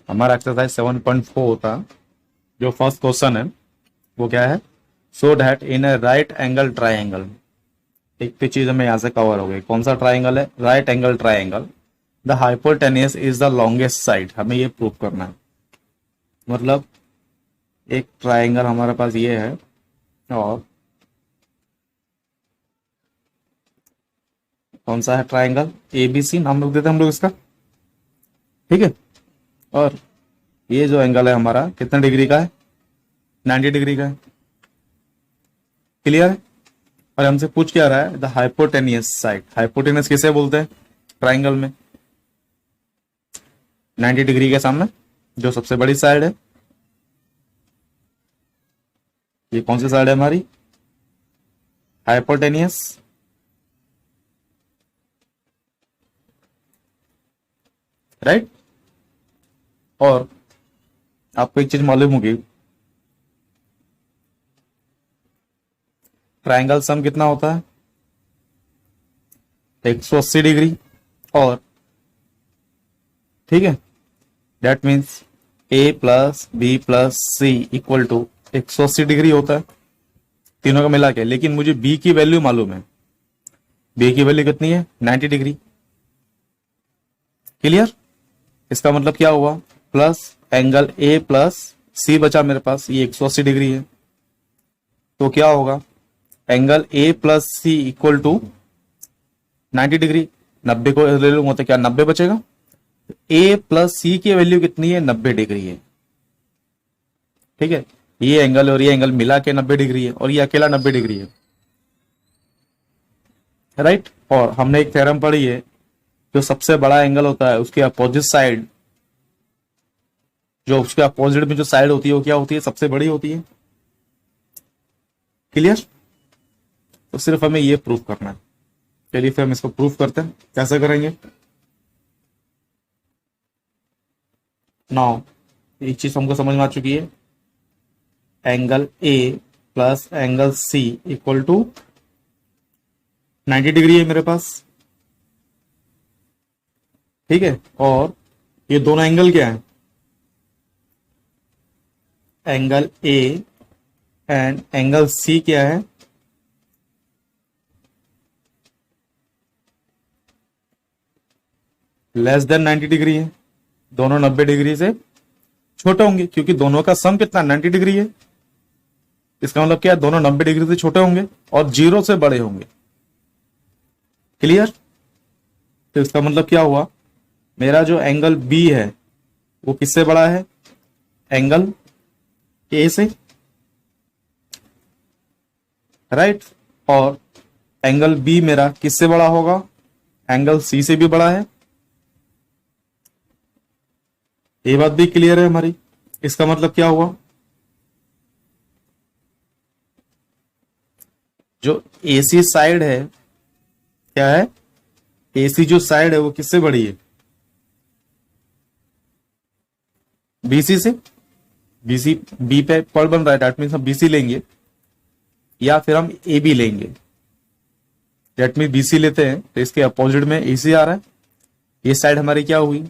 हमारा एक्सरसाइज 7.4 होता, जो फर्स्ट क्वेश्चन है वो क्या है, so that in A right angle triangle. एक भी चीज हमें यहाँ से कवर हो गई। कौन सा ट्राइंगल है? Right angle triangle. The hypotenuse is the longest side. हमें ये प्रूव करना है। मतलब एक ट्राइंगल हमारे पास ये है और कौन सा है ट्राइंगल? एबीसी नाम रख देते हैं हम लोग इसका, ठीक है। और ये जो एंगल है हमारा कितने डिग्री का है? 90 डिग्री का है। क्लियर है? और हमसे पूछ क्या रहा है? The hypotenuse side. हाइपोटेनियस किसे बोलते हैं ट्राइंगल में? 90 डिग्री के सामने जो सबसे बड़ी साइड है, ये कौन सी साइड है हमारी? हाइपोटेनियस। राइट। और आपको एक चीज मालूम होगी, ट्राइंगल सम कितना होता है? 180 डिग्री। और ठीक है, that means A plus B plus C equal to 180 degree होता है तीनों का मिला के। लेकिन मुझे बी की वैल्यू मालूम है। बी की वैल्यू कितनी है? 90 डिग्री। क्लियर? इसका मतलब क्या हुआ? प्लस एंगल ए प्लस सी बचा मेरे पास, ये 180 डिग्री है। तो क्या होगा? Angle A plus C equal to 90 degree. 90 को ले लूंगा तो क्या 90 बचेगा? ए प्लस सी की वैल्यू कितनी है? 90 डिग्री है। ठीक है, ये एंगल और ये एंगल मिला के 90 डिग्री है और ये अकेला 90 डिग्री है। राइट। और हमने एक थ्योरम पढ़ी है, जो सबसे बड़ा एंगल होता है उसके अपोजिट साइड, जो उसके अपोजिट में जो साइड होती है वो क्या होती है? सबसे बड़ी होती है। क्लियर? तो सिर्फ हमें ये प्रूफ करना है। चलिए फिर हम इसको प्रूफ करते हैं। कैसे करेंगे? नाउ एक चीज हमको समझ में आ चुकी है, angle A plus angle C equal to 90 degree है मेरे पास। ठीक है, और ये दोनों एंगल क्या है? Angle A and angle C क्या है? लेस देन 90 डिग्री है। दोनों 90 डिग्री से छोटे होंगे, क्योंकि दोनों का सम कितना? 90 डिग्री है। इसका मतलब क्या है? दोनों 90 डिग्री से छोटे होंगे और 0 से बड़े होंगे। क्लियर? तो इसका मतलब क्या हुआ? मेरा जो एंगल बी है वो किससे बड़ा है? एंगल ए से। राइट। और एंगल बी मेरा किससे बड़ा होगा? एंगल सी से भी बड़ा है। ये बात भी क्लियर है हमारी। इसका मतलब क्या हुआ? जो एसी साइड है, क्या है? एसी जो साइड है वो किससे बड़ी है? बीसी से। बीसी, बी पे पॉइंट बन रहा है, दैट मीन्स हम बीसी लेंगे या फिर हम ए बी लेंगे। दैट मीन बीसी लेते हैं तो इसके अपोजिट में एसी आ रहा है। ये साइड हमारी क्या हुई?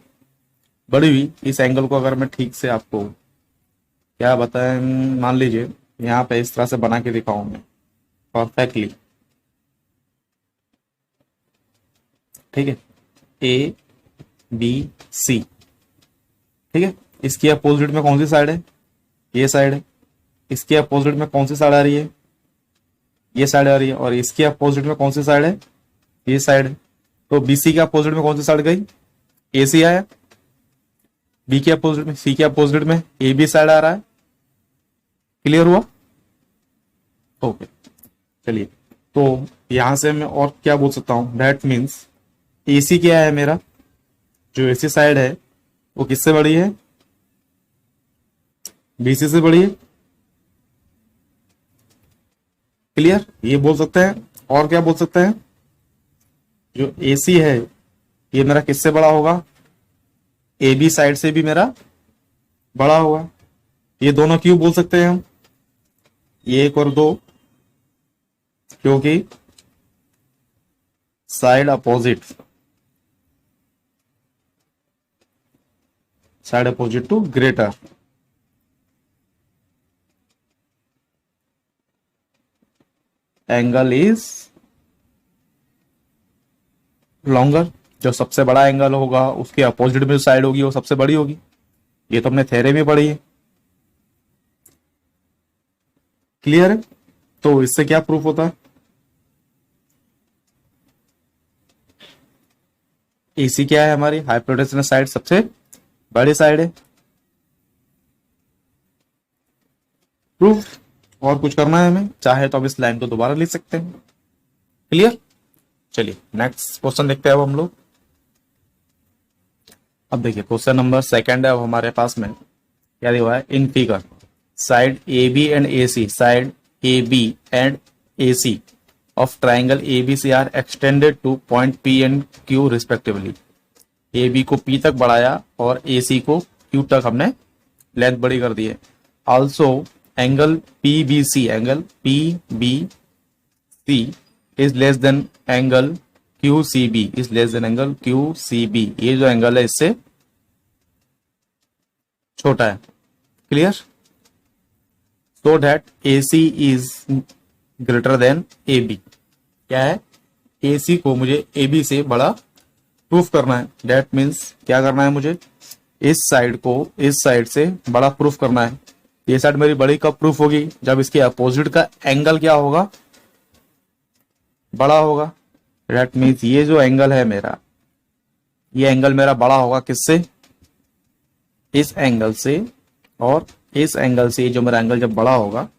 बड़ी हुई। इस एंगल को अगर मैं ठीक से आपको क्या बताएं, मान लीजिए यहां पे इस तरह से बना के दिखाऊं मैं परफेक्टली। ठीक है, ए बी सी। ठीक है, इसकी अपोजिट में कौन सी साइड है? ये साइड है। इसके अपोजिट में कौन सी साइड आ रही है? ये साइड आ रही है। और इसके अपोजिट में कौन सी साइड है? ये साइड है। तो बीसी के अपोजिट में कौन सी साइड गई? एसी आया। बी के अपोजिट में, सी के अपोजिट में ए बी साइड आ रहा है। क्लियर हुआ? ओके, चलिए। तो यहां से मैं और क्या बोल सकता हूं? दैट मीन्स एसी क्या है मेरा? जो एसी साइड है वो किससे बड़ी है? बीसी से बड़ी है। क्लियर? ये बोल सकते हैं। और क्या बोल सकते हैं? जो एसी है ये मेरा किससे बड़ा होगा? ए बी साइड से भी मेरा बड़ा होगा। ये दोनों क्यों बोल सकते हैं हम? ये एक और दो, क्योंकि side opposite, side opposite to greater, angle is longer. जो सबसे बड़ा एंगल होगा उसके अपोजिट में जो साइड होगी वो सबसे बड़ी होगी। ये तो हमने थ्योरी में पढ़ी है। क्लियर है? तो इससे क्या प्रूफ होता है? एसी क्या है? हमारी हाइपोटेन्यूस साइड सबसे बड़ी साइड है। प्रूफ। और कुछ करना है हमें? चाहे तो अब इस लाइन को दोबारा लिख सकते हैं। क्लियर? चलिए नेक्स्ट क्वेश्चन देखते हैं अब हम लोग। अब देखिए क्वेश्चन नंबर सेकंड है अब हमारे पास में। क्या दिया हुआ है? In figure side A B and A C, side A B and A C of triangle ABC are extended to point P and Q respectively। AB को P तक बढ़ाया और AC को Q तक हमने लेंथ बड़ी कर दी है। Also angle PBC, angle PBC is less than angle QCB is less than angle QCB। ये जो एंगल है इससे छोटा है। Clear? So that AC is greater than A B. क्या है? ए सी को मुझे ए बी से बड़ा प्रूफ करना है। डेट मीन्स क्या करना है मुझे? इस साइड को इस साइड से बड़ा प्रूफ करना है। ये साइड मेरी बड़ी कब प्रूफ होगी? जब इसके अपोजिट का एंगल क्या होगा? बड़ा होगा। डेट मीन्स ये जो एंगल है मेरा, ये एंगल मेरा बड़ा होगा किससे? इस एंगल से। और इस एंगल से जो मेरा एंगल जब बड़ा होगा,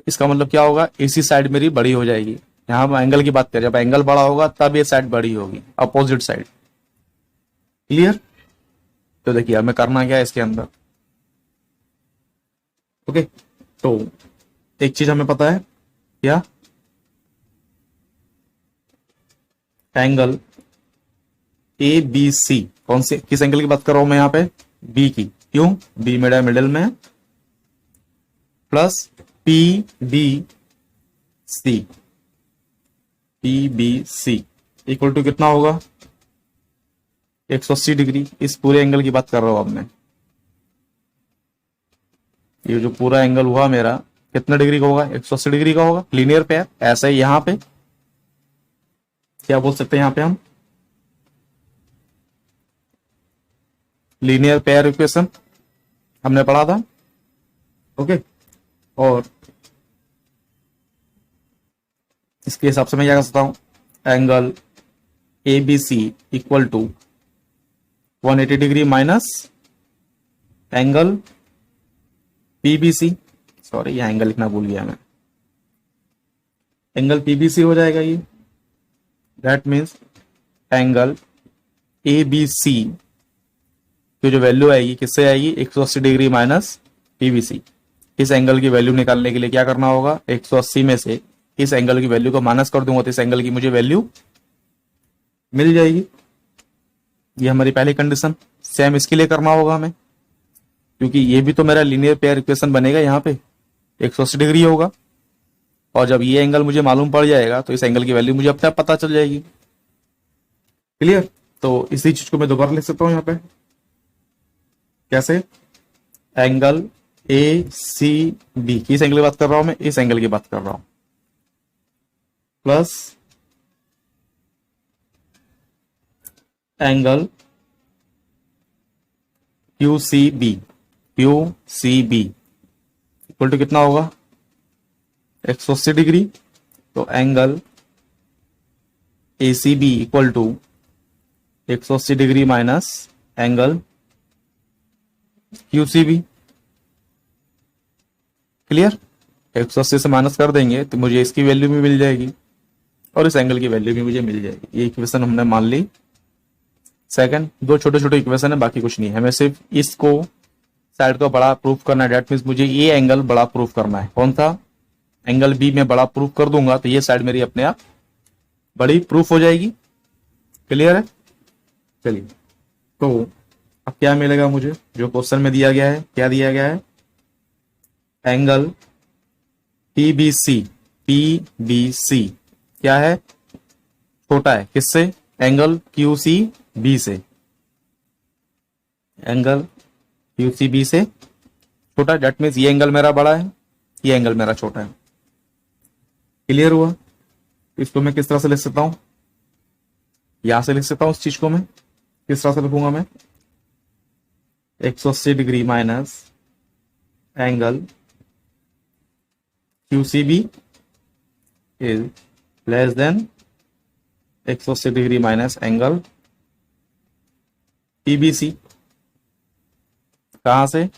इसका मतलब क्या होगा? एसी साइड मेरी बड़ी हो जाएगी। यहां हम एंगल की बात करें, जब एंगल बड़ा होगा तब ये साइड बड़ी होगी, अपोजिट साइड। क्लियर? तो देखिए हमें करना क्या है इसके अंदर। ओके, तो एक चीज हमें पता है क्या? एंगल ए बी सी, कौन से किस एंगल की बात कर रहा हूं मैं यहाँ पे? बी की। क्यों? बी मेरा मिडिल में, plus P B C, P B C equal to कितना होगा? 180 डिग्री। इस पूरे एंगल की बात कर रहा हूं अब मैं। ये जो पूरा एंगल हुआ मेरा कितना डिग्री का होगा? 180 डिग्री का होगा। Linear pair. ऐसे ही यहां पे क्या बोल सकते हैं? यहां पे हम लीनियर पेयर इक्वेशन हमने पढ़ा था। ओके, और इसके हिसाब से मैं क्या कर सकता हूं? Angle A B C equal to 180 degree minus angle PBC. Sorry, यह एंगल लिखना भूल गया मैं। एंगल पीबीसी हो जाएगा ये। That means angle A B C की जो वैल्यू आएगी किससे आएगी? 180 डिग्री माइनस पीबीसी। इस एंगल की वैल्यू निकालने के लिए क्या करना होगा? 180 में से इस एंगल की वैल्यू को माइनस कर दूंगा तो इस एंगल की मुझे वैल्यू मिल जाएगी। ये हमारी पहली कंडीशन। सेम इसके लिए करना होगा हमें, क्योंकि ये भी तो मेरा लीनियर पेयर इक्वेशन बनेगा। यहाँ पे 180 डिग्री होगा और जब ये एंगल मुझे मालूम पड़ जाएगा तो इस एंगल की वैल्यू मुझे अपने आप पता चल जाएगी। क्लियर? तो इसी चीज को मैं दोबारा लिख सकता हूं यहाँ पे। कैसे? एंगल ए सी बी, किस एंगल की बात कर रहा हूं मैं? इस एंगल की बात कर रहा हूं, plus angle Q C B, Q C B equal to कितना होगा? 180 डिग्री। तो angle A C B equal to 180 degree minus angle Q C B. Clear? 180 से माइनस कर देंगे तो मुझे इसकी वैल्यू भी मिल जाएगी और इस एंगल की वैल्यू भी मुझे मिल जाएगी। ये इक्वेशन हमने मान ली। सेकंड, दो छोटे छोटे इक्वेशन है, बाकी कुछ नहीं है। हमें सिर्फ इसको साइड को बड़ा प्रूफ करना है। डेट मीन्स मुझे ये एंगल बड़ा प्रूफ करना है। कौन सा? एंगल बी में बड़ा प्रूफ कर दूंगा तो ये साइड मेरी अपने आप बड़ी प्रूफ हो जाएगी। क्लियर है? चलिए, तो अब क्या मिलेगा मुझे? जो क्वेश्चन में दिया गया है, क्या दिया गया है? एंगल पीबीसी, पीबीसी क्या है? छोटा है किससे? एंगल क्यूसी बी से। एंगल QCB से छोटा, डेट मीन्स ये एंगल मेरा बड़ा है, ये एंगल मेरा छोटा है। क्लियर हुआ? इसको मैं किस तरह से लिख सकता हूं, यहां से लिख सकता हूं। इस चीज को मैं किस तरह से लिखूंगा, मैं 180 degree minus angle QCB is less then 180 degree minus angle PBC। कहां से?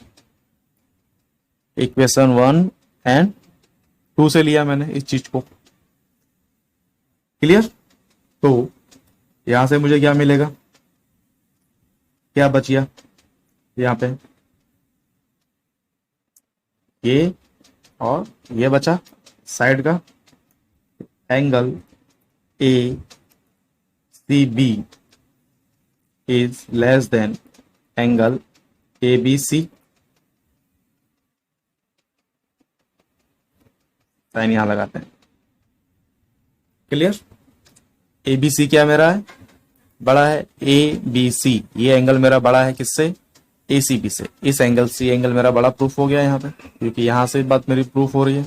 इक्वेशन 1 एंड 2 से लिया मैंने इस चीज को। क्लियर? तो यहां से मुझे क्या मिलेगा, क्या बचिया यहां पे, ये और ये बचा साइड का। Angle ACB is less than angle ABC। Sign यहां लगाते हैं। क्लियर? ABC क्या मेरा है, बड़ा है ABC। ये एंगल मेरा बड़ा है किससे, ACB से। इस एंगल से एंगल मेरा बड़ा प्रूफ हो गया यहाँ पे, क्योंकि यहां से बात मेरी प्रूफ हो रही है।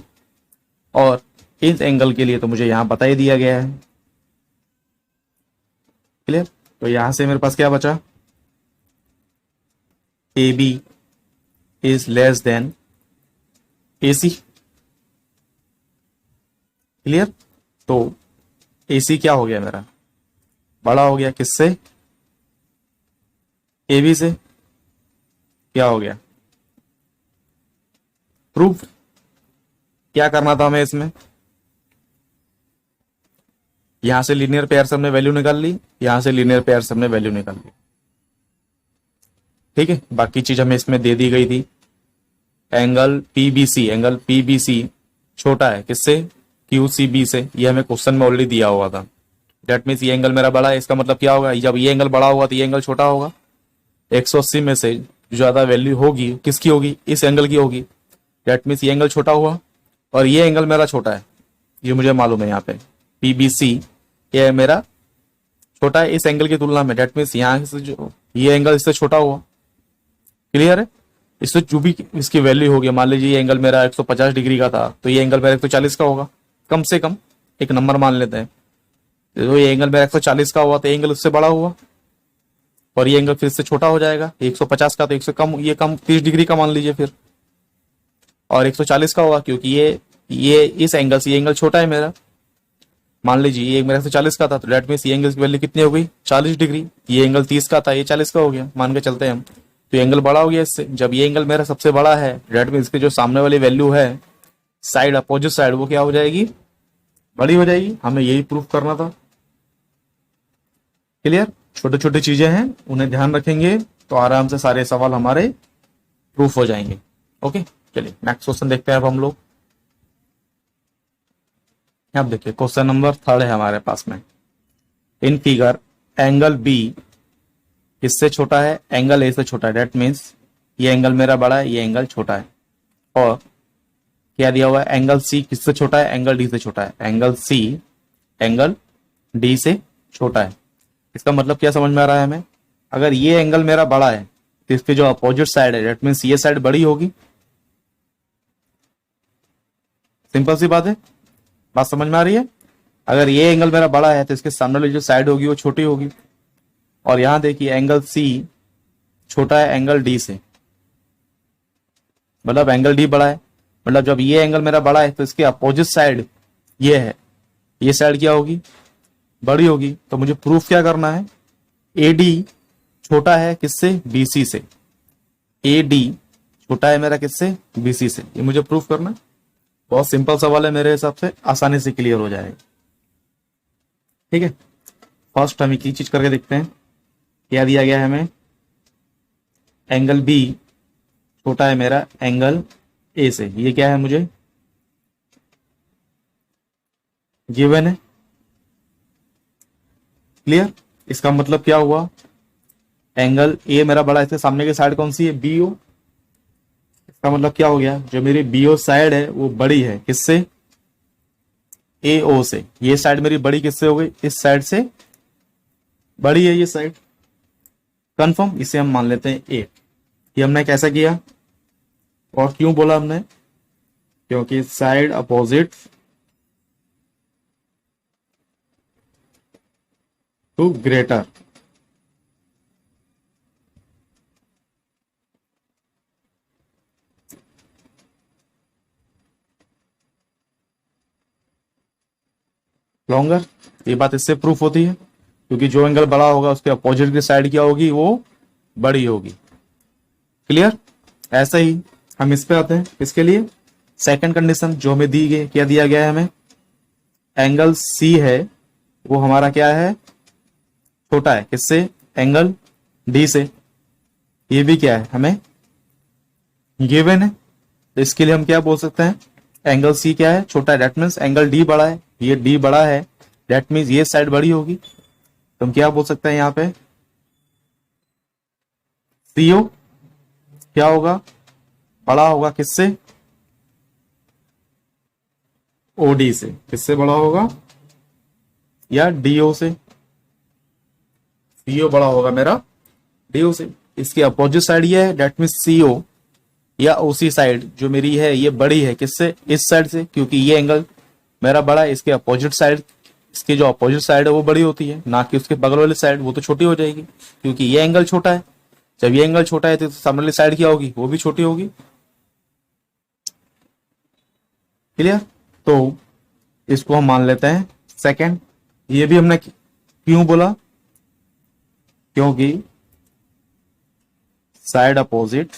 और इस एंगल के लिए तो मुझे यहां बता ही दिया गया है। क्लियर? तो यहां से मेरे पास क्या बचा, AB is less then AC। Clear? तो AC क्या हो गया मेरा, बड़ा हो गया किससे, AB से। क्या हो गया, प्रूफ। क्या करना था हमें इसमें, यहां से लीनियर पेयर से हमने वैल्यू निकाल ली, यहां से लीनियर पेयर से हमने वैल्यू निकाल ली। ठीक है, बाकी चीज हमें इसमें दे दी गई थी। एंगल PBC छोटा है किससे, QCB से। ये हमें क्वेश्चन में ऑलरेडी दिया हुआ था। डेट मीन्स ये एंगल मेरा बड़ा है, इसका मतलब क्या होगा, जब ये एंगल बड़ा होगा तो ये एंगल छोटा होगा। 180 में से ज्यादा वैल्यू होगी किसकी होगी, इस एंगल की होगी। डेट मीन्स ये एंगल छोटा हुआ और ये एंगल मेरा छोटा है, ये मुझे मालूम है। यहाँ पे PBC ये मेरा छोटा है इस एंगल की तुलना में। डेट मीन्स यहाँ से जो ये एंगल इससे छोटा हुआ। क्लियर है? इससे जो भी इसकी वैल्यू होगी, मान लीजिए ये एंगल मेरा 150 डिग्री का था, तो ये एंगल मेरा 140 का होगा, कम से कम एक नंबर मान लेते हैं। तो ये एंगल मेरा 140 का हुआ तो एंगल उससे बड़ा हुआ, और ये एंगल फिर से छोटा हो जाएगा। 150 का तो 100 कम, ये कम 30 डिग्री का मान लीजिए फिर, और 140 का हुआ क्योंकि ये इस एंगल से ये एंगल छोटा है मेरा। मान लीजिए ये मेरा 140 का था, तो डेट मीन्स ये एंगल की वैल्यू कितनी हो गई, 40 डिग्री। ये एंगल 30 का था, ये 40 का हो गया, मान के चलते हैं हम। तो एंगल बड़ा हो गया इससे। जब ये एंगल मेरा सबसे बड़ा है, डेट मीन्स इसके जो सामने वाली वैल्यू है साइड, अपोजिट साइड, वो क्या हो जाएगी, बड़ी हो जाएगी। हमें यही प्रूफ करना था। क्लियर? छोटे छोटे चीजें हैं, उन्हें ध्यान रखेंगे तो आराम से सारे सवाल हमारे प्रूफ हो जाएंगे। ओके, चलिए नेक्स्ट क्वेश्चन देखते हैं अब हम लोग। अब देखिए क्वेश्चन नंबर 3 है हमारे पास में। इन फिगर एंगल B किससे छोटा है, एंगल A से छोटा है। डेट मीन्स ये एंगल मेरा बड़ा है, ये एंगल छोटा है। और क्या दिया हुआ है, एंगल C किससे छोटा है, एंगल D से छोटा है। एंगल C एंगल D से छोटा है। इसका मतलब क्या समझ में आ रहा है हमें, अगर ये एंगल मेरा बड़ा है तो इसके जो अपोजिट साइड है, डेट मीन्स ये साइड बड़ी होगी। सिंपल सी बात है, बात समझ में आ रही है। अगर ये एंगल मेरा बड़ा है तो इसके सामने वाली जो साइड होगी वो छोटी होगी। और यहां देखिए एंगल C छोटा है एंगल D से, मतलब एंगल D बड़ा है। मतलब जब ये एंगल मेरा बड़ा है तो इसके अपोजिट साइड ये है, ये साइड क्या होगी, बड़ी होगी। तो मुझे प्रूफ क्या करना है, AD छोटा है किससे, BC से। AD छोटा है मेरा किससे, BC से। ये मुझे प्रूफ करना है। बहुत सिंपल सवाल है, मेरे हिसाब से आसानी से क्लियर हो जाएगा। ठीक है, फर्स्ट हम एक ही चीज करके देखते हैं। क्या दिया गया है हमें, एंगल B छोटा है मेरा एंगल A से। ये क्या है मुझे गिवन है। क्लियर? इसका मतलब क्या हुआ, एंगल A मेरा बड़ा है, इसके सामने की साइड कौन सी है, BO। इसका मतलब क्या हो गया, जो मेरी BO साइड है वो बड़ी है किससे, AO से। ये साइड मेरी बड़ी किससे हो गई, इस साइड से बड़ी है ये साइड। कंफर्म, इसे हम मान लेते हैं ए। ये हमने कैसा किया और क्यों बोला हमने, क्योंकि side opposite to greater longer. ये बात इससे प्रूफ होती है क्योंकि जो एंगल बड़ा होगा उसके अपोजिट की साइड क्या होगी, वो बड़ी होगी। क्लियर। ऐसा ही हम इस पे आते हैं, इसके लिए सेकंड कंडीशन जो हमें दी गई, क्या दिया गया है हमें, एंगल सी है वो हमारा क्या है, छोटा है किससे, एंगल डी से। ये भी क्या है हमें गिवन है, तो इसके लिए हम क्या बोल सकते हैं, एंगल सी क्या है, छोटा है, दैट मीन्स एंगल डी बड़ा है, ये डी बड़ा है, दैट मीन्स ये साइड बड़ी होगी। तो हम क्या बोल सकते हैं यहाँ पे, सीओ क्या होगा, बड़ा होगा किससे, ओडी से। किससे बड़ा होगा, या डीओ से। सीओ बड़ा होगा मेरा डीओ से। इसकी अपोजिट साइड ये है, दैट मीन्स सीओ या ओसी साइड जो मेरी है ये बड़ी है किससे, इस साइड से, क्योंकि ये एंगल मेरा बड़ा है, इसके अपोजिट साइड, इसकी जो अपोजिट साइड है वो बड़ी होती है, ना कि उसके बगल वाली साइड, वो तो छोटी हो जाएगी क्योंकि ये एंगल छोटा है। जब ये एंगल छोटा है तो सामने वाली साइड क्या होगी, वो भी छोटी होगी। क्लियर। तो इसको हम मान लेते हैं सेकंड। ये भी हमने क्यों बोला, क्योंकि side opposite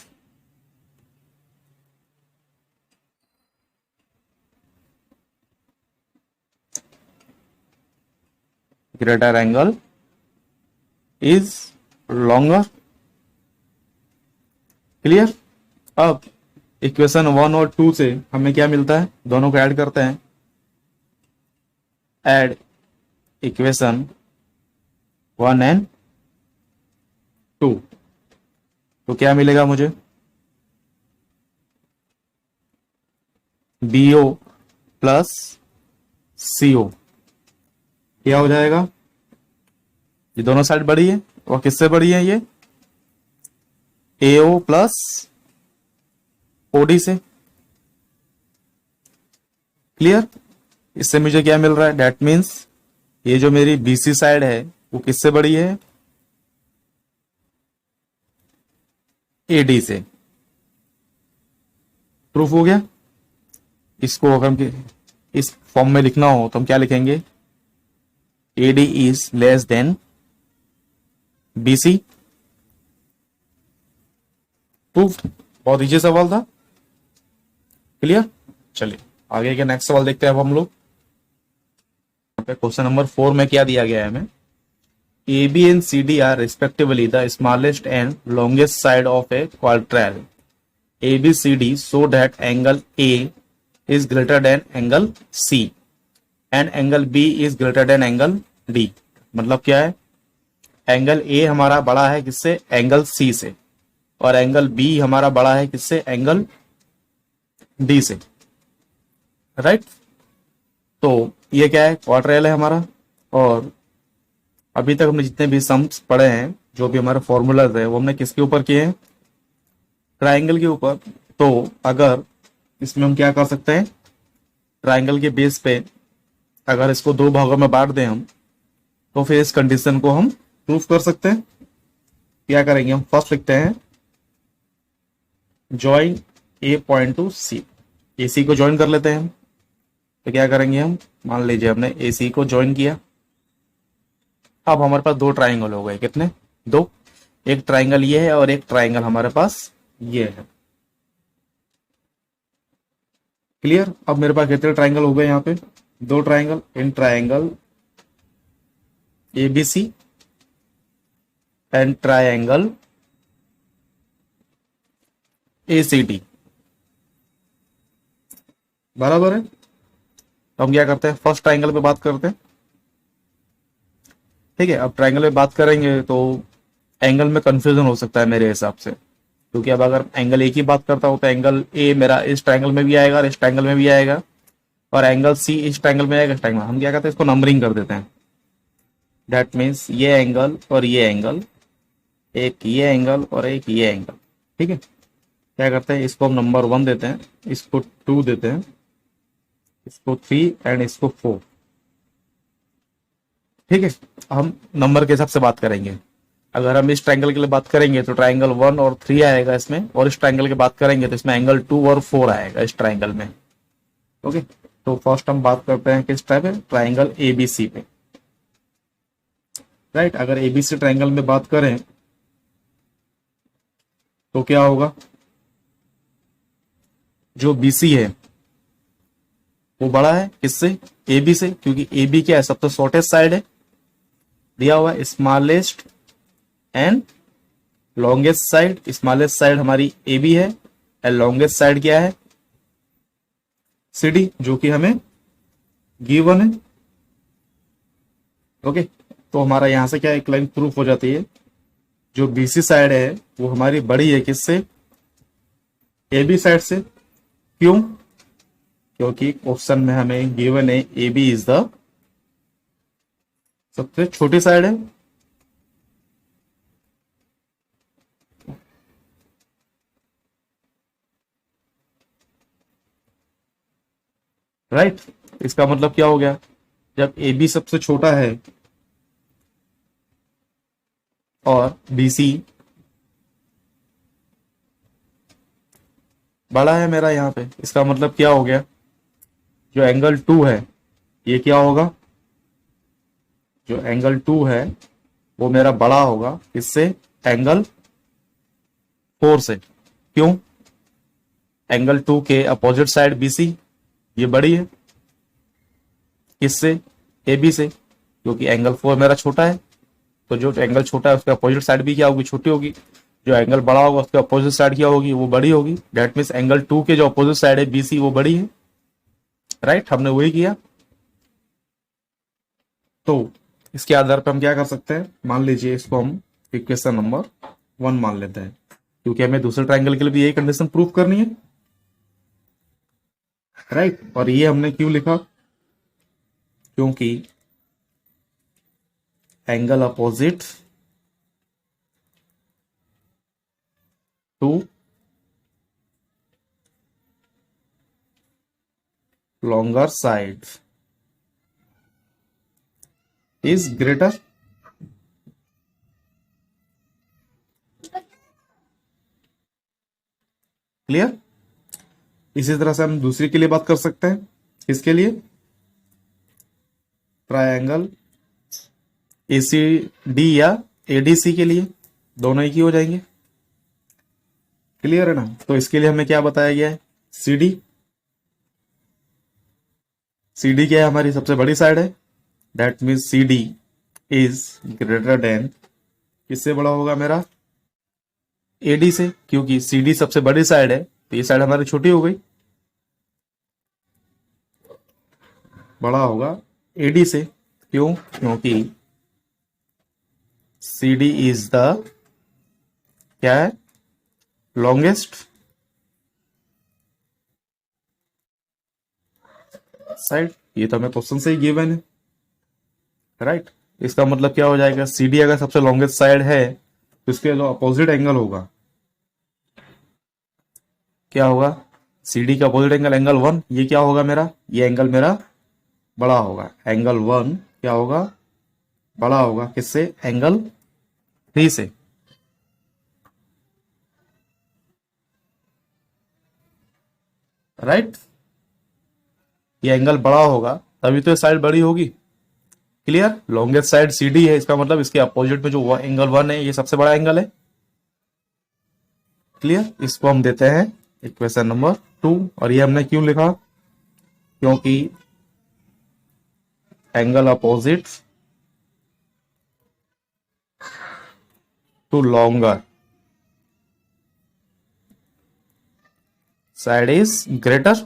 greater angle is longer. Clear. अब इक्वेशन 1 और 2 से हमें क्या मिलता है, दोनों को ऐड करते हैं, ऐड इक्वेशन 1 एंड 2, तो क्या मिलेगा मुझे, बीओ प्लस सीओ क्या हो जाएगा, ये दोनों साइड बड़ी है और किससे बड़ी है, ये एओ प्लस ओडी से। क्लियर। इससे मुझे क्या मिल रहा है, दैट मीन्स ये जो मेरी बीसी साइड है वो किससे बड़ी है, एडी से। प्रूफ हो गया। इसको अगर हम इस फॉर्म में लिखना हो तो हम क्या लिखेंगे, AD is less than BC. Proof. बहुत इजी सवाल था। क्लियर। चलिए आगे के नेक्स्ट सवाल देखते हैं अब हम लोग। क्वेश्चन नंबर 4 में क्या दिया गया है हमें, A B and C D are respectively the smallest and longest side of a quadrilateral A B C D so that angle A is greater than angle C and angle B is greater than angle D. मतलब क्या है, angle ए हमारा बड़ा है किससे, angle C से, और angle B हमारा बड़ा है किससे, एंगल डी से। राइट। तो ये क्या है, क्वाड्रेल है हमारा, और अभी तक हमने जितने भी सम्स पढ़े हैं, जो भी हमारे फॉर्मूलाज है, वो हमने किसके ऊपर किए हैं, ट्राइंगल के ऊपर। तो अगर इसमें हम क्या कर सकते हैं, ट्राइंगल के बेस पे अगर इसको 2 भागों में बांट दें हम, तो फिर इस कंडीशन को हम प्रूफ कर सकते हैं। क्या करेंगे हम, फर्स्ट लिखते हैं ज्वाइन ए पॉइंट टू सी। ए सी को ज्वाइन कर लेते हैं हम। तो क्या करेंगे हम, मान लीजिए हमने ए सी को ज्वाइन किया। अब हमारे पास 2 ट्राइंगल हो गए, कितने, 2। एक ट्राइंगल ये है और एक ट्राइंगल हमारे पास ये है। क्लियर। अब मेरे पास कितने ट्राइंगल हो गए यहाँ पे, 2 triangle. In triangle ABC and triangle ACD बराबर है। तो हम क्या करते हैं, फर्स्ट ट्राइंगल पे बात करते हैं। ठीक है। अब ट्राइंगल पे बात करेंगे तो एंगल में कंफ्यूजन हो सकता है मेरे हिसाब से, क्योंकि अब अगर एंगल ए की बात करता हूं तो एंगल ए मेरा इस ट्राइंगल में भी आएगा और इस ट्राइंगल में भी आएगा, और एंगल सी इस ट्राइंगल में आएगा, इस ट्राइंगल में। हम क्या करते हैं, इसको नंबरिंग कर देते हैं। दैट मीन्स ये एंगल और ये एंगल एक ये एंगल और एक ये एंगल। ठीक है, क्या करते हैं, इसको हम नंबर 1 देते हैं, इसको 2 देते हैं, इसको 3 एंड इसको 4। ठीक है, हम नंबर के हिसाब से बात करेंगे। अगर हम इस ट्रायंगल के लिए बात करेंगे तो ट्रायंगल 1 और 3 आएगा इसमें, और इस ट्रायंगल की बात करेंगे तो इसमें एंगल 2 और 4 आएगा इस ट्रायंगल में। ओके, तो फर्स्ट हम बात करते हैं किस टाइप है, ट्रायंगल एबीसी पे। राइट, अगर एबीसी ट्रायंगल में बात करें तो क्या होगा, जो बीसी है वो बड़ा है किससे, एबी से, क्योंकि एबी क्या है, सबसे शॉर्टेस्ट साइड है, दिया हुआ है smallest and longest side. Smallest side हमारी एबी है एंड लॉन्गेस्ट साइड क्या है, सीडी, जो कि हमें गिवन है। ओके, तो हमारा यहां से क्या एक लाइन प्रूफ हो जाती है, जो बीसी साइड है वो हमारी बड़ी है किससे, एबी साइड से। क्यों, क्योंकि क्वेश्चन में हमें गिवन है एबी इज द सबसे छोटी साइड है। राइट, इसका मतलब क्या हो गया, जब एबी सबसे छोटा है और बीसी बड़ा है मेरा यहाँ पे, इसका मतलब क्या हो गया, जो एंगल 2 है ये क्या होगा, जो एंगल 2 है वो मेरा बड़ा होगा इससे, एंगल 4 से। क्यों, एंगल 2 के अपोजिट साइड बीसी ये बड़ी है किससे, एबी से, क्योंकि एंगल 4 मेरा छोटा है, तो जो एंगल छोटा है उसके अपोजिट साइड भी क्या होगी, छोटी होगी। जो एंगल बड़ा होगा उसके अपोजिट साइड क्या होगी, वो बड़ी होगी। दैट मीन्स एंगल 2 के जो अपोजिट साइड है बीसी वो बड़ी है। राइट, हमने वही किया। तो इसके आधार पर हम क्या कर सकते हैं, मान लीजिए इसको हम इक्वेशन नंबर 1 मान लेते हैं, क्योंकि हमें दूसरे ट्रायंगल के लिए भी यही कंडीशन प्रूव करनी है। राइट, और ये हमने क्यों लिखा, क्योंकि angle opposite to longer side is greater। Clear, इसी तरह से हम दूसरी के लिए बात कर सकते हैं, इसके लिए ट्रायंगल एसीडी या एडीसी के लिए, दोनों एक ही हो जाएंगे। क्लियर है ना, तो इसके लिए हमें क्या बताया गया है, सीडी। सीडी क्या है, हमारी सबसे बड़ी साइड है, that means CD is greater then, किससे बड़ा होगा मेरा, एडी से, क्योंकि सीडी सबसे बड़ी साइड है तो ये साइड हमारी छोटी हो गई, बड़ा होगा एडी से। क्यों, क्योंकि सीडी इज द क्या है, लॉन्गेस्ट साइड। ये तो हमें क्वेश्चन से ही गिवन है। राइट, इसका मतलब क्या हो जाएगा, सीडी अगर सबसे लॉन्गेस्ट साइड है तो इसके जो अपोजिट एंगल होगा क्या होगा, सीडी का अपोजिट एंगल एंगल 1, ये क्या होगा मेरा, ये एंगल मेरा बड़ा होगा। एंगल 1 क्या होगा, बड़ा होगा किससे, एंगल 3 से। राइट, ये एंगल बड़ा होगा तभी तो साइड बड़ी होगी। क्लियर, लॉन्गेस्ट साइड सीडी है, इसका मतलब इसके अपोजिट में जो एंगल 1 है ये सबसे बड़ा एंगल है। क्लियर, इसको हम देते हैं इक्वेशन नंबर 2। और ये हमने क्यों लिखा, क्योंकि angle opposite to longer side is greater.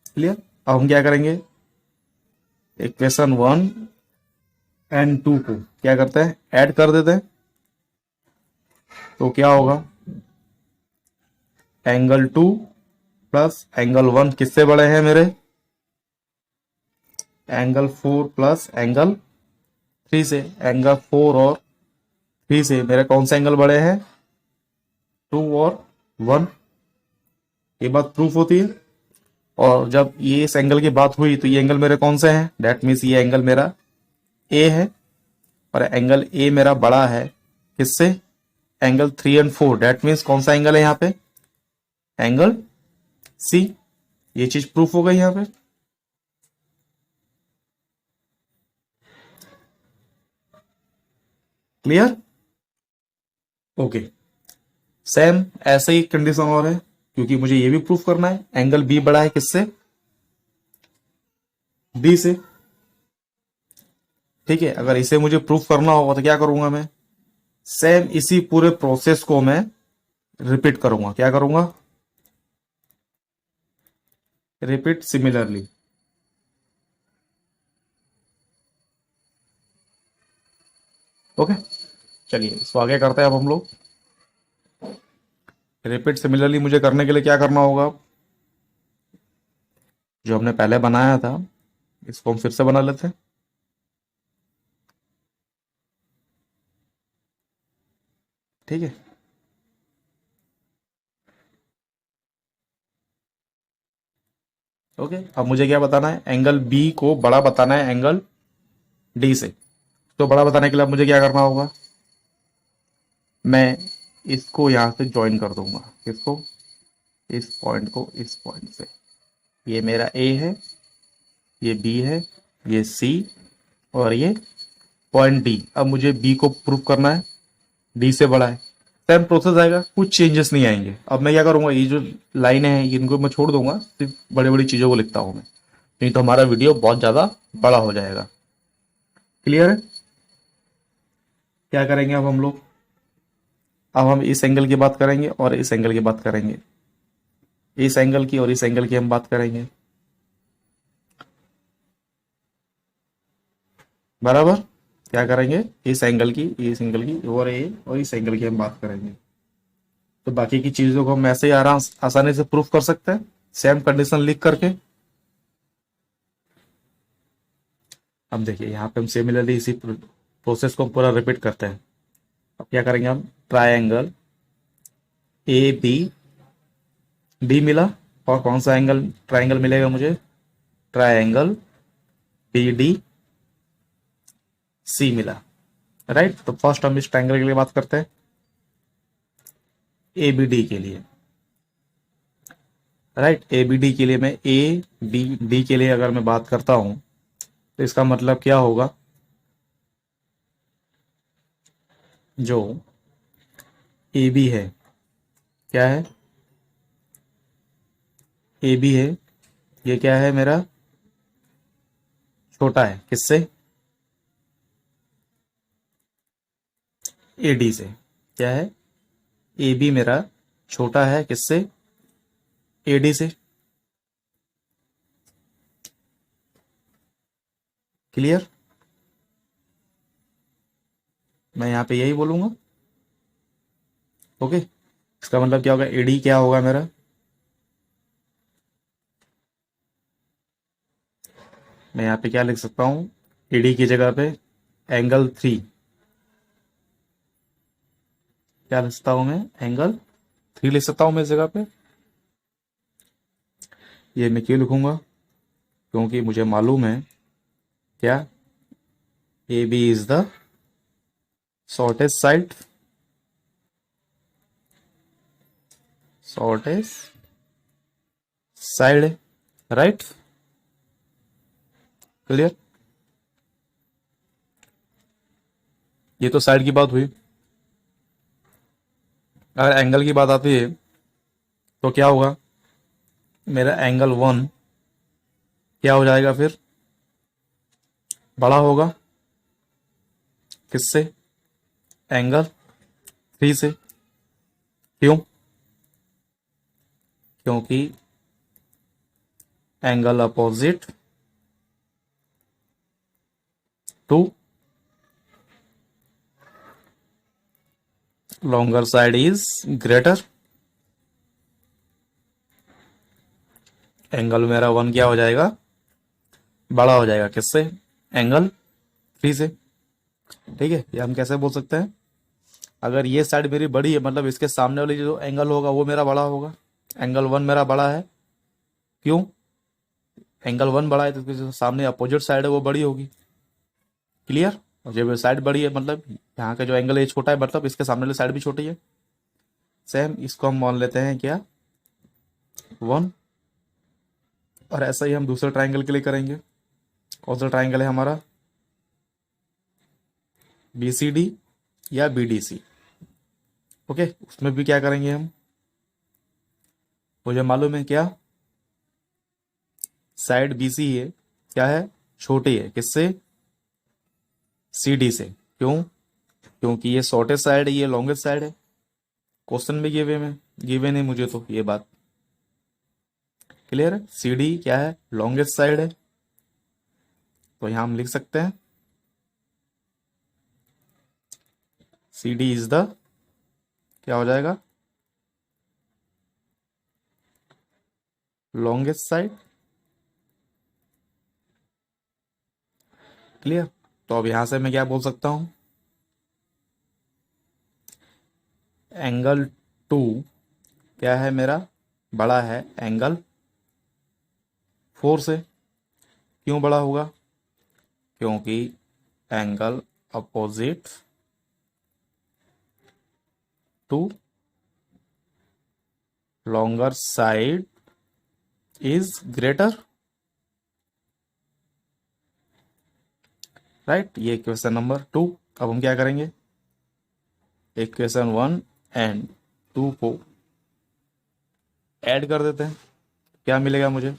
Clear, अब हम क्या करेंगे, इक्वेशन 1 एंड 2 को क्या करते हैं, ऐड कर देते हैं। तो क्या होगा, एंगल 2 प्लस एंगल 1 किससे बड़े हैं मेरे, एंगल 4 प्लस एंगल थ्री से, एंगल 4 और 3 से मेरे कौन से एंगल बड़े हैं? 2 और 1। ये बात प्रूफ होती है। और जब ये इस एंगल की बात हुई तो ये एंगल मेरे कौन से हैं? डेट मीन्स ये एंगल मेरा ए है, और एंगल ए मेरा बड़ा है किससे? एंगल 3 और 4। डेट मीन्स कौन सा एंगल है यहाँ पे? Angle C. ये चीज प्रूफ हो गई यहाँ पे। क्लियर? ओके। सेम ऐसे ही कंडीशन और है, क्योंकि मुझे ये भी प्रूफ करना है एंगल बी बड़ा है किससे? बी से। ठीक है, अगर इसे मुझे प्रूफ करना होगा तो क्या करूंगा मैं? सेम इसी पूरे प्रोसेस को मैं रिपीट करूंगा। क्या करूंगा? Repeat similarly. ओके, चलिए इसको आगे करते हैं अब हम लोग। रिपीट सिमिलरली मुझे करने के लिए क्या करना होगा? जो हमने पहले बनाया था इसको हम फिर से बना लेते हैं। ठीक है, ओके। अब मुझे क्या बताना है? एंगल बी को बड़ा बताना है एंगल डी से। तो बड़ा बताने के लिए अब मुझे क्या करना होगा? मैं इसको यहां से ज्वाइन कर दूंगा। किसको? इस पॉइंट को इस पॉइंट से। ये मेरा ए है, ये बी है, ये सी, और ये पॉइंट डी। अब मुझे बी को प्रूव करना है डी से बड़ा है। सेम प्रोसेस आएगा, कुछ चेंजेस नहीं आएंगे। अब मैं क्या करूंगा? ये जो लाइनें हैं इनको मैं छोड़ दूंगा, सिर्फ बड़ी बड़ी चीजों को लिखता हूं मैं, नहीं तो हमारा वीडियो बहुत ज्यादा बड़ा हो जाएगा। क्लियर है? क्या करेंगे अब हम लोग? अब हम इस एंगल की बात करेंगे और इस एंगल की बात करेंगे। इस एंगल की और इस एंगल की हम बात करेंगे। बराबर? क्या करेंगे? इस एंगल की, इस एंगल की और इस एंगल की हम बात करेंगे। तो बाकी की चीजों को हम ऐसे ही आसानी से प्रूफ कर सकते हैं, सेम कंडीशन लिख करके। अब देखिए यहाँ पे हम सिमिलरली इसी प्रोसेस को पूरा रिपीट करते हैं। अब क्या करेंगे हम? ट्रायंगल ए बी डी मिला, और कौन सा एंगल ट्रायंगल मिलेगा मुझे? ट्रायंगल बी डी सी मिला। राइट, तो फर्स्ट हम इस ट्रायंगल के लिए बात करते हैं, ए बी डी के लिए। राइट, ए बी डी के लिए मैं ए बी डी के लिए अगर मैं बात करता हूं तो इसका मतलब क्या होगा? जो ए बी है, क्या है? ए बी है, ये क्या है मेरा? छोटा है किससे? ए डी से। क्या है? ए बी मेरा छोटा है किससे? ए डी से। क्लियर? मैं यहां पे यही बोलूंगा। ओके, इसका मतलब क्या होगा? ए डी क्या होगा मेरा? मैं यहां पे क्या लिख सकता हूं? ए डी की जगह पे एंगल 3। क्या लिख सकता हूं मैं? एंगल 3 लिख सकता हूं मैं इस जगह पे। ये मैं क्यों लिखूंगा? क्योंकि मुझे मालूम है क्या? A B is the shortest side, shortest side है। राइट? क्लियर? ये तो साइड की बात हुई। अगर एंगल की बात आती है तो क्या होगा? मेरा एंगल 1 क्या हो जाएगा फिर? बड़ा होगा किससे? एंगल 3 से। क्यों? क्योंकि angle opposite to longer side is greater. Angle मेरा 1 क्या हो जाएगा? बड़ा हो जाएगा किससे? एंगल 3 से। ठीक है, ये हम कैसे बोल सकते हैं, अगर ये साइड मेरी बड़ी है मतलब इसके सामने वाली जो एंगल होगा वो मेरा बड़ा होगा, एंगल 1 मेरा बड़ा है। क्यों? एंगल 1 बड़ा है तो इसके जो सामने अपोजिट साइड है वो बड़ी होगी। क्लियर? और जब साइड बड़ी है मतलब यहाँ का जो एंगल है छोटा है, मतलब इसके सामने वाली साइड भी छोटी है। सेम इसको हम मान लेते हैं क्या, 1। और ऐसा ही हम दूसरे ट्राइंगल के लिए करेंगे। कौन सा ट्राइंगल है हमारा, BCD या BDC। ओके, उसमें भी क्या करेंगे हम, मुझे मालूम है क्या, साइड BC है क्या है, छोटी है किससे, CD से। क्यों? क्योंकि ये शॉर्टेस्ट साइड है, ये लॉन्गेस्ट साइड है। क्वेश्चन में गिवन है मुझे तो ये बात क्लियर है। CD क्या है, लॉन्गेस्ट साइड है, तो यहां हम लिख सकते हैं CD इज द, क्या हो जाएगा, लॉन्गेस्ट साइड। क्लियर? तो अब यहां से मैं क्या बोल सकता हूं, एंगल 2 क्या है मेरा, बड़ा है एंगल 4 से। क्यों बड़ा होगा? क्योंकि angle opposite to longer side is greater. Right, ये क्वेश्चन नंबर 2। अब हम क्या करेंगे, इक्वेशन 1 एंड 2 को ऐड कर देते हैं। क्या मिलेगा मुझे,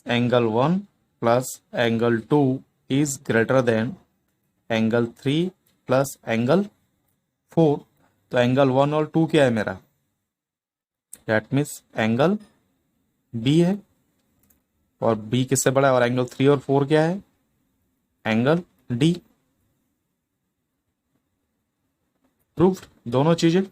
angle 1 plus angle 2 is greater than angle 3 plus angle 4। तो एंगल 1 और 2 क्या है मेरा, दैट मीन्स एंगल B है, और B किससे बड़ा है, और एंगल 3 और 4 क्या है, एंगल D। प्रूफ दोनों चीजें।